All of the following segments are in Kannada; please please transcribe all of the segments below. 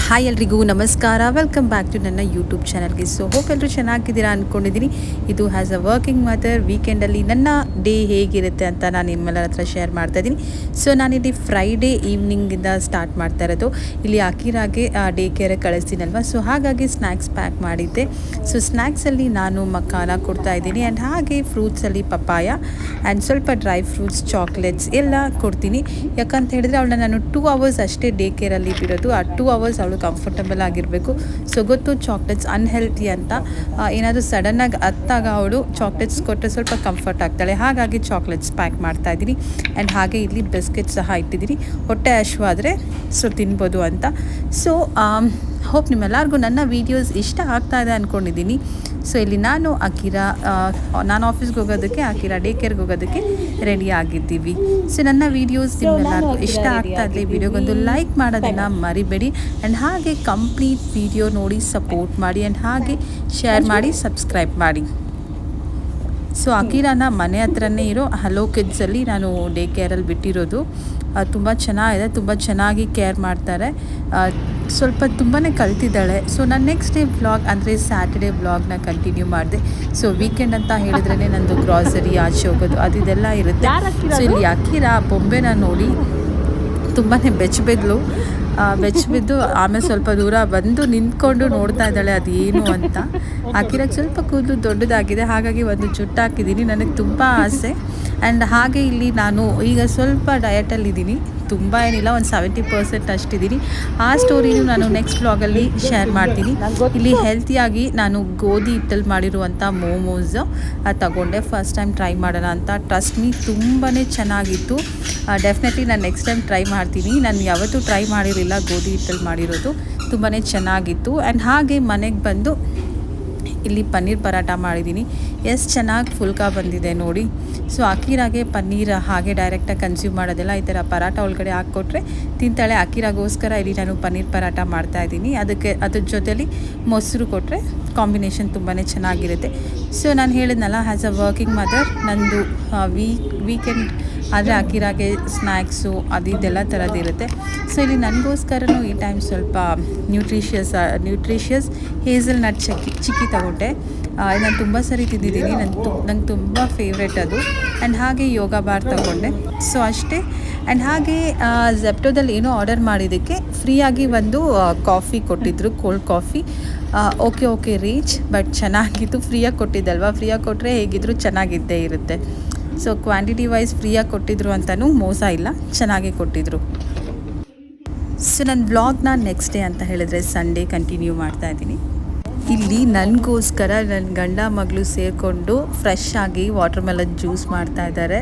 ಹಾಯ್ ಎಲ್ರಿಗೂ ನಮಸ್ಕಾರ, ವೆಲ್ಕಮ್ ಬ್ಯಾಕ್ ಟು ನನ್ನ ಯೂಟ್ಯೂಬ್ ಚಾನಲ್ಗೆ. ಸೊ ಹೋಪ್ ಎಲ್ಲರೂ ಚೆನ್ನಾಗಿದ್ದೀರಾ ಅಂದ್ಕೊಂಡಿದ್ದೀನಿ. ಇದು ಆ್ಯಸ್ ಅ ವರ್ಕಿಂಗ್ ಮದರ್ ವೀಕೆಂಡಲ್ಲಿ ನನ್ನ ಡೇ ಹೇಗಿರುತ್ತೆ ಅಂತ ನಾನು ನಿಮ್ಮೆಲ್ಲರ ಹತ್ರ ಶೇರ್ ಮಾಡ್ತಾಯಿದ್ದೀನಿ. ಸೊ ನಾನಿಲ್ಲಿ ಫ್ರೈಡೇ ಈವ್ನಿಂಗಿಂದ ಸ್ಟಾರ್ಟ್ ಮಾಡ್ತಾ ಇರೋದು. ಇಲ್ಲಿ ಅಕಿರಾಗೆ ಡೇ ಕೇರಿಗೆ ಕಳಿಸ್ತೀನಲ್ವ, ಸೊ ಹಾಗಾಗಿ ಸ್ನ್ಯಾಕ್ಸ್ ಪ್ಯಾಕ್ ಮಾಡಿದ್ದೆ. ಸೊ ಸ್ನ್ಯಾಕ್ಸಲ್ಲಿ ನಾನು ಮಖಾನ ಕೊಡ್ತಾಯಿದ್ದೀನಿ ಆ್ಯಂಡ್ ಹಾಗೆ ಫ್ರೂಟ್ಸಲ್ಲಿ ಪಪ್ಪಾಯ ಆ್ಯಂಡ್ ಸ್ವಲ್ಪ ಡ್ರೈ ಫ್ರೂಟ್ಸ್, ಚಾಕ್ಲೇಟ್ಸ್ ಎಲ್ಲ ಕೊಡ್ತೀನಿ. ಯಾಕಂತ ಹೇಳಿದ್ರೆ ಅವಳನ್ನ ನಾನು 2 ಅವರ್ಸ್ ಅಷ್ಟೇ ಡೇ ಕೇರಲ್ಲಿ ಬಿಡೋದು. ಆ 2 ಅವರ್ಸ್ ಅವಳು ಕಂಫರ್ಟಬಲ್ ಆಗಿರಬೇಕು. ಸೊ ಗೊತ್ತು ಚಾಕ್ಲೇಟ್ಸ್ ಅನ್ಹೆಲ್ತಿ ಅಂತ, ಏನಾದರೂ ಸಡನ್ನಾಗಿ ಅತ್ತಾಗ ಅವಳು ಚಾಕ್ಲೇಟ್ಸ್ ಕೊಟ್ಟರೆ ಸ್ವಲ್ಪ ಕಂಫರ್ಟ್ ಆಗ್ತಾಳೆ. ಹಾಗಾಗಿ ಚಾಕ್ಲೇಟ್ಸ್ ಪ್ಯಾಕ್ ಮಾಡ್ತಾಯಿದ್ದೀನಿ ಆ್ಯಂಡ್ ಹಾಗೆ ಇಲ್ಲಿ ಬಿಸ್ಕೆಟ್ ಸಹ ಇಟ್ಟಿದ್ದೀನಿ. ಹೊಟ್ಟೆ ಹಶ್ವಾದರೆ ಸೊ ತಿನ್ಬೋದು ಅಂತ. ಸೊ ಹೋಪ್ ನಿಮ್ಮೆಲ್ಲರಿಗೂ ನನ್ನ ವೀಡಿಯೋಸ್ ಇಷ್ಟ ಆಗ್ತಾ ಇದೆ ಅಂದ್ಕೊಂಡಿದ್ದೀನಿ. ಸೊ ಇಲ್ಲಿ ನಾನು ನಾನು ಆಫೀಸ್ಗೆ ಹೋಗೋದಕ್ಕೆ, ಅಕಿರಾ ಡೇ ಕೇರ್ಗೆ ಹೋಗೋದಕ್ಕೆ ರೆಡಿ ಆಗಿದ್ದೀವಿ. ಸೊ ನನ್ನ ವೀಡಿಯೋಸ್ ನಿಮ್ಮೆಲ್ಲರಿಗೂ ಇಷ್ಟ ಆಗ್ತಾ ಇದ್ದರೆ ವಿಡಿಯೋಗೊಂದು ಲೈಕ್ ಮಾಡೋದನ್ನು ಮರಿಬೇಡಿ ಆ್ಯಂಡ್ ಹಾಗೆ ಕಂಪ್ಲೀಟ್ ವಿಡಿಯೋ ನೋಡಿ ಸಪೋರ್ಟ್ ಮಾಡಿ ಆ್ಯಂಡ್ ಹಾಗೆ ಶೇರ್ ಮಾಡಿ, ಸಬ್ಸ್ಕ್ರೈಬ್ ಮಾಡಿ. ಸೊ ಅಕಿರಾನ ಮನೆ ಹತ್ರನೇ ಇರೋ ಹಲೋ ಕಿಡ್ಸಲ್ಲಿ ನಾನು ಡೇ ಕೇರಲ್ಲಿ ಬಿಟ್ಟಿರೋದು. ತುಂಬ ಚೆನ್ನಾಗಿದೆ, ತುಂಬ ಚೆನ್ನಾಗಿ ಕೇರ್ ಮಾಡ್ತಾರೆ. ಸ್ವಲ್ಪ ತುಂಬಾ ಕಲ್ತಿದ್ದಾಳೆ. ಸೊ ನಾನು ನೆಕ್ಸ್ಟ್ ಡೇ ವ್ಲಾಗ್ ಅಂದರೆ ಸ್ಯಾಟರ್ಡೇ ವ್ಲಾಗ್ನ ಕಂಟಿನ್ಯೂ ಮಾಡಿದೆ. ಸೊ ವೀಕೆಂಡ್ ಅಂತ ಹೇಳಿದ್ರೇ ನಂದು ಗ್ರಾಸರಿ, ಆಚೆ ಹೋಗೋದು ಅದೆಲ್ಲ ಇರುತ್ತೆ. ಸೊ ಇಲ್ಲಿ ಅಕಿರಾ ಬೊಂಬೆನ ನೋಡಿ ತುಂಬಾ ಬೆಚ್ಚಬಿದ್ದು ಆಮೇಲೆ ಸ್ವಲ್ಪ ದೂರ ಬಂದು ನಿಂತ್ಕೊಂಡು ನೋಡ್ತಾ ಇದ್ದಾಳೆ ಅದೇನು ಅಂತ. ಅಕಿರಾಗೆ ಸ್ವಲ್ಪ ಕೂದಲು ದೊಡ್ಡದಾಗಿದೆ, ಹಾಗಾಗಿ ಒಂದು ಜುಟ್ಟು ಹಾಕಿದ್ದೀನಿ. ನನಗೆ ತುಂಬ ಆಸೆ. ಆ್ಯಂಡ್ ಹಾಗೆ ಇಲ್ಲಿ ನಾನು ಈಗ ಸ್ವಲ್ಪ ಡಯಟಲ್ಲಿದ್ದೀನಿ, ತುಂಬ ಏನಿಲ್ಲ, ಒಂದು 70% ಅಷ್ಟಿದ್ದೀನಿ. ಆ ಸ್ಟೋರಿನೂ ನಾನು ನೆಕ್ಸ್ಟ್ ವ್ಲಾಗಲ್ಲಿ ಶೇರ್ ಮಾಡ್ತೀನಿ. ಇಲ್ಲಿ ಹೆಲ್ತಿಯಾಗಿ ನಾನು ಗೋಧಿ ಹಿಟ್ಟಲ್ಲಿ ಮಾಡಿರುವಂಥ ಮೋಮೋಸ್ ತಗೊಂಡೆ. ಫಸ್ಟ್ ಟೈಮ್ ಟ್ರೈ ಮಾಡೋಣ ಅಂತ. ಟ್ರಸ್ಟ್ ಮೀ ತುಂಬಾ ಚೆನ್ನಾಗಿತ್ತು. ಡೆಫಿನೆಟ್ಲಿ ನಾನು ನೆಕ್ಸ್ಟ್ ಟೈಮ್ ಟ್ರೈ ಮಾಡ್ತೀನಿ. ನಾನು ಯಾವತ್ತೂ ಟ್ರೈ ಮಾಡಿರಲಿಲ್ಲ ಗೋಧಿ ಹಿಟ್ಟಲ್ಲಿ ಮಾಡಿರೋದು, ತುಂಬಾ ಚೆನ್ನಾಗಿತ್ತು. ಆ್ಯಂಡ್ ಹಾಗೆ ಮನೆಗೆ ಬಂದು ಇಲ್ಲಿ ಪನ್ನೀರ್ ಪರಾಟ ಮಾಡಿದ್ದೀನಿ. ಎಷ್ಟು ಚೆನ್ನಾಗಿ ಫುಲ್ಕಾ ಬಂದಿದೆ ನೋಡಿ. ಸೊ ಅಕಿರಾಗೆ ಪನ್ನೀರ್ ಹಾಗೆ ಡೈರೆಕ್ಟಾಗಿ ಕನ್ಸ್ಯೂಮ್ ಮಾಡೋದಿಲ್ಲ, ಈ ಥರ ಪರಾಟ ಒಳಗಡೆ ಹಾಕ್ಕೊಟ್ರೆ ತಿಂತಾಳೆ. ಅಕಿರಾಗೋಸ್ಕರ ಇಲ್ಲಿ ನಾನು ಪನ್ನೀರ್ ಪರಾಟ ಮಾಡ್ತಾಯಿದ್ದೀನಿ. ಅದ್ರ ಜೊತೆಲಿ ಮೊಸರು ಕೊಟ್ಟರೆ ಕಾಂಬಿನೇಷನ್ ತುಂಬಾ ಚೆನ್ನಾಗಿರುತ್ತೆ. ಸೊ ನಾನು ಹೇಳಿದ್ನಲ್ಲ, ಆ್ಯಸ್ ಅ ವರ್ಕಿಂಗ್ ಮದರ್ ನಂದು ವೀಕೆಂಡ್ ಆದರೆ ಅಕಿರಾಗೆ ಸ್ನ್ಯಾಕ್ಸು ಇದೆಲ್ಲ ಥರದ್ದಿರುತ್ತೆ. ಸೊ ಇಲ್ಲಿ ನನಗೋಸ್ಕರನೂ ಈ ಟೈಮ್ ಸ್ವಲ್ಪ ನ್ಯೂಟ್ರಿಷಿಯಸ್ ಹೇಸಲ್ ನಟ್ ಚಿಕ್ಕಿ ತಗೊಂಡೆ. ನಾನು ತುಂಬ ಸರಿ ತಿಂದಿದ್ದೀನಿ, ನಂಗೆ ತುಂಬ ಫೇವ್ರೆಟ್ ಅದು. ಆ್ಯಂಡ್ ಹಾಗೆ ಯೋಗ ಬಾರ್ ತಗೊಂಡೆ. ಸೊ ಅಷ್ಟೇ. ಆ್ಯಂಡ್ ಹಾಗೆ ಝೆಪ್ಟೋದಲ್ಲಿ ಏನೋ ಆರ್ಡರ್ ಮಾಡಿದ್ದಕ್ಕೆ ಫ್ರೀಯಾಗಿ ಒಂದು ಕಾಫಿ ಕೊಟ್ಟಿದ್ದರು, cold coffee. Okay reach, but ಚೆನ್ನಾಗಿತ್ತು. ಫ್ರೀಯಾಗಿ ಕೊಟ್ಟಿದ್ದಲ್ವ, ಫ್ರೀಯಾಗಿ ಕೊಟ್ಟರೆ ಹೇಗಿದ್ದರೂ ಚೆನ್ನಾಗಿದ್ದೇ ಇರುತ್ತೆ. ಸೊ ಕ್ವಾಂಟಿಟಿ ವೈಸ್ ಫ್ರೀಯಾಗಿ ಕೊಟ್ಟಿದ್ರು ಅಂತಲೂ ಮೋಸ ಇಲ್ಲ, ಚೆನ್ನಾಗೇ ಕೊಟ್ಟಿದ್ರು. ಸೊ ನನ್ನ ವ್ಲಾಗ್ನ ನೆಕ್ಸ್ಟ್ ಡೇ ಅಂತ ಹೇಳಿದ್ರೆ ಸಂಡೇ ಕಂಟಿನ್ಯೂ ಮಾಡ್ತಾಯಿದ್ದೀನಿ. ಇಲ್ಲಿ ನನಗೋಸ್ಕರ ನನ್ನ ಗಂಡ ಮಗಳು ಸೇರಿಕೊಂಡು ಫ್ರೆಶ್ ಆಗಿ ವಾಟರ್ ಮೆಲನ್ ಜ್ಯೂಸ್ ಮಾಡ್ತಾಯಿದ್ದಾರೆ.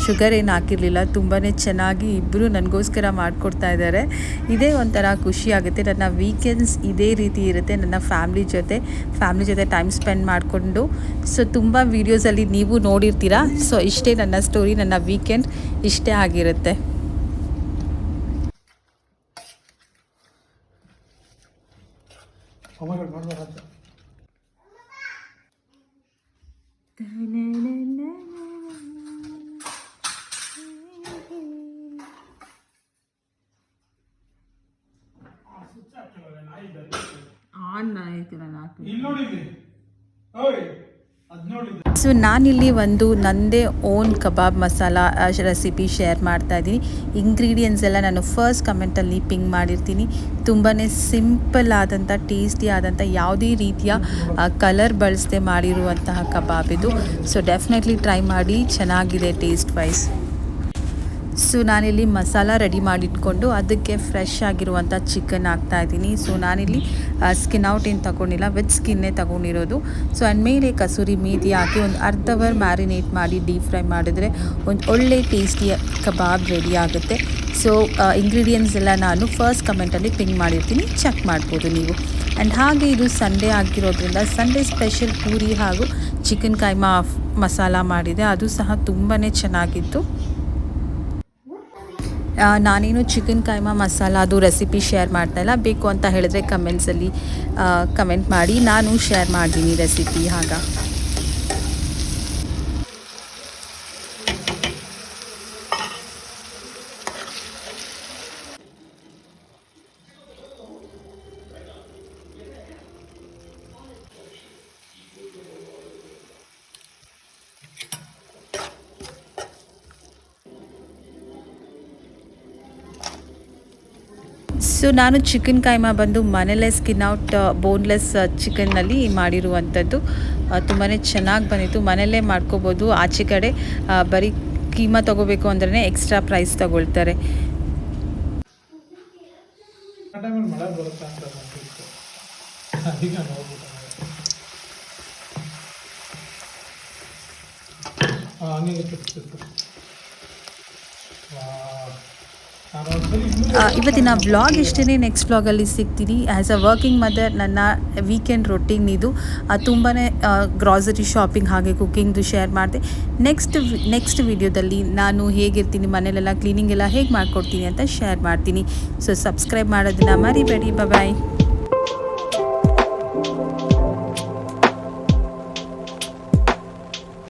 ಶುಗರ್ ಏನು ಹಾಕಿರಲಿಲ್ಲ, ತುಂಬಾ ಚೆನ್ನಾಗಿ ಇಬ್ಬರು ನನಗೋಸ್ಕರ ಮಾಡಿಕೊಡ್ತಾ ಇದ್ದಾರೆ. ಇದೇ ಒಂಥರ ಖುಷಿ ಆಗುತ್ತೆ. ನನ್ನ ವೀಕೆಂಡ್ಸ್ ಇದೇ ರೀತಿ ಇರುತ್ತೆ, ನನ್ನ ಫ್ಯಾಮ್ಲಿ ಜೊತೆ ಟೈಮ್ ಸ್ಪೆಂಡ್ ಮಾಡಿಕೊಂಡು. ಸೊ ತುಂಬ ವೀಡಿಯೋಸಲ್ಲಿ ನೀವು ನೋಡಿರ್ತೀರ. ಸೊ ಇಷ್ಟೇ ನನ್ನ ಸ್ಟೋರಿ, ನನ್ನ ವೀಕೆಂಡ್ ಇಷ್ಟೇ ಆಗಿರುತ್ತೆ. ಸೊ ನಾನಿಲ್ಲಿ ಒಂದು ನನ್ನದೇ ಓನ್ ಕಬಾಬ್ ಮಸಾಲ ರೆಸಿಪಿ ಶೇರ್ ಮಾಡ್ತಾಯಿದ್ದೀನಿ. ಇಂಗ್ರೀಡಿಯೆಂಟ್ಸ್ ಎಲ್ಲ ನಾನು ಫಸ್ಟ್ ಕಮೆಂಟಲ್ಲಿ ಪಿಂಗ್ ಮಾಡಿರ್ತೀನಿ. ತುಂಬಾ ಸಿಂಪಲ್ ಆದಂಥ, ಟೇಸ್ಟಿ ಆದಂಥ, ಯಾವುದೇ ರೀತಿಯ ಕಲರ್ ಬಳಸದೆ ಮಾಡಿರುವಂತಹ ಕಬಾಬ್ ಇದು. ಸೊ ಡೆಫಿನೆಟ್ಲಿ ಟ್ರೈ ಮಾಡಿ, ಚೆನ್ನಾಗಿದೆ ಟೇಸ್ಟ್ ವೈಸ್. ಸೊ ನಾನಿಲ್ಲಿ ಮಸಾಲ ರೆಡಿ ಮಾಡಿಟ್ಕೊಂಡು ಅದಕ್ಕೆ ಫ್ರೆಶ್ ಆಗಿರುವಂಥ ಚಿಕನ್ ಹಾಕ್ತಾಯಿದ್ದೀನಿ. ಸೊ ನಾನಿಲ್ಲಿ ಸ್ಕಿನ್ ಔಟ್ ಏನು ತಗೊಂಡಿಲ್ಲ, ವಿತ್ ಸ್ಕಿನ್ನೇ ತೊಗೊಂಡಿರೋದು. ಸೊ ಅಂದಮೇಲೆ ಕಸೂರಿ ಮೇಥಿ ಹಾಕಿ ಒಂದು ಅರ್ಧ ಅವರ್ ಮ್ಯಾರಿನೇಟ್ ಮಾಡಿ ಡೀಪ್ ಫ್ರೈ ಮಾಡಿದ್ರೆ ಒಂದು ಒಳ್ಳೆ ಟೇಸ್ಟಿ ಕಬಾಬ್ ರೆಡಿ ಆಗುತ್ತೆ. ಸೊ ಇಂಗ್ರೀಡಿಯೆಂಟ್ಸ್ ಎಲ್ಲ ನಾನು ಫಸ್ಟ್ ಕಮೆಂಟಲ್ಲಿ ಪಿಂಗ್ ಮಾಡಿರ್ತೀನಿ, ಚೆಕ್ ಮಾಡ್ಬೋದು ನೀವು. ಆ್ಯಂಡ್ ಹಾಗೆ ಇದು ಸಂಡೇ ಆಗಿರೋದ್ರಿಂದ ಸಂಡೇ ಸ್ಪೆಷಲ್ ಪೂರಿ ಹಾಗೂ ಚಿಕನ್ ಕೈಮಾ ಮಸಾಲ ಮಾಡಿದೆ, ಅದು ಸಹ ತುಂಬಾ ಚೆನ್ನಾಗಿತ್ತು. ನಾನೇನು ಚಿಕನ್ ಕೈಮಾ ಮಸಾಲ ಅದು ರೆಸಿಪಿ ಶೇರ್ ಮಾಡ್ತಾಯಿಲ್ಲ. ಬೇಕು ಅಂತ ಹೇಳಿದ್ರೆ ಕಮೆಂಟ್ಸಲ್ಲಿ ಕಮೆಂಟ್ ಮಾಡಿ, ನಾನು ಶೇರ್ ಮಾಡ್ತೀನಿ ರೆಸಿಪಿ. ಆಗ ಸೊ ನಾನು ಚಿಕನ್ ಕೈಮಾ ಬಂದು ಮನೆಯಲ್ಲೇ ಸ್ಕಿನ್ ಔಟ್ ಬೋನ್ಲೆಸ್ ಚಿಕನ್ನಲ್ಲಿ ಮಾಡಿರುವಂಥದ್ದು. ತುಂಬಾ ಚೆನ್ನಾಗಿ ಬಂದಿತ್ತು. ಮನೆಯಲ್ಲೇ ಮಾಡ್ಕೋಬೋದು. ಆಚೆ ಕಡೆ ಬರೀ ಕೀಮಾ ತೊಗೋಬೇಕು ಅಂದ್ರೆ ಎಕ್ಸ್ಟ್ರಾ ಪ್ರೈಸ್ ತಗೊಳ್ತಾರೆ. ಇವತ್ತಿನ ವ್ಲಾಗ್ ಇಷ್ಟೇ. ನೆಕ್ಸ್ಟ್ ವ್ಲಾಗಲ್ಲಿ ಸಿಗ್ತೀನಿ. ಆ್ಯಸ್ ಅ ವರ್ಕಿಂಗ್ ಮದರ್ ನನ್ನ ವೀಕೆಂಡ್ ರೊಟೀನ್ ಇದು. ತುಂಬಾ ಗ್ರಾಸರಿ ಶಾಪಿಂಗ್ ಹಾಗೆ ಕುಕ್ಕಿಂಗ್ದು ಶೇರ್ ಮಾಡಿದೆ. ನೆಕ್ಸ್ಟ್ ವಿಡಿಯೋದಲ್ಲಿ ನಾನು ಹೇಗಿರ್ತೀನಿ, ಮನೇಲೆಲ್ಲ ಕ್ಲೀನಿಂಗ್ ಎಲ್ಲ ಹೇಗೆ ಮಾಡ್ಕೊಡ್ತೀನಿ ಅಂತ ಶೇರ್ ಮಾಡ್ತೀನಿ. ಸೊ ಸಬ್ಸ್ಕ್ರೈಬ್ ಮಾಡೋದನ್ನ ಮರಿಬೇಡಿ. ಬಾಯ್.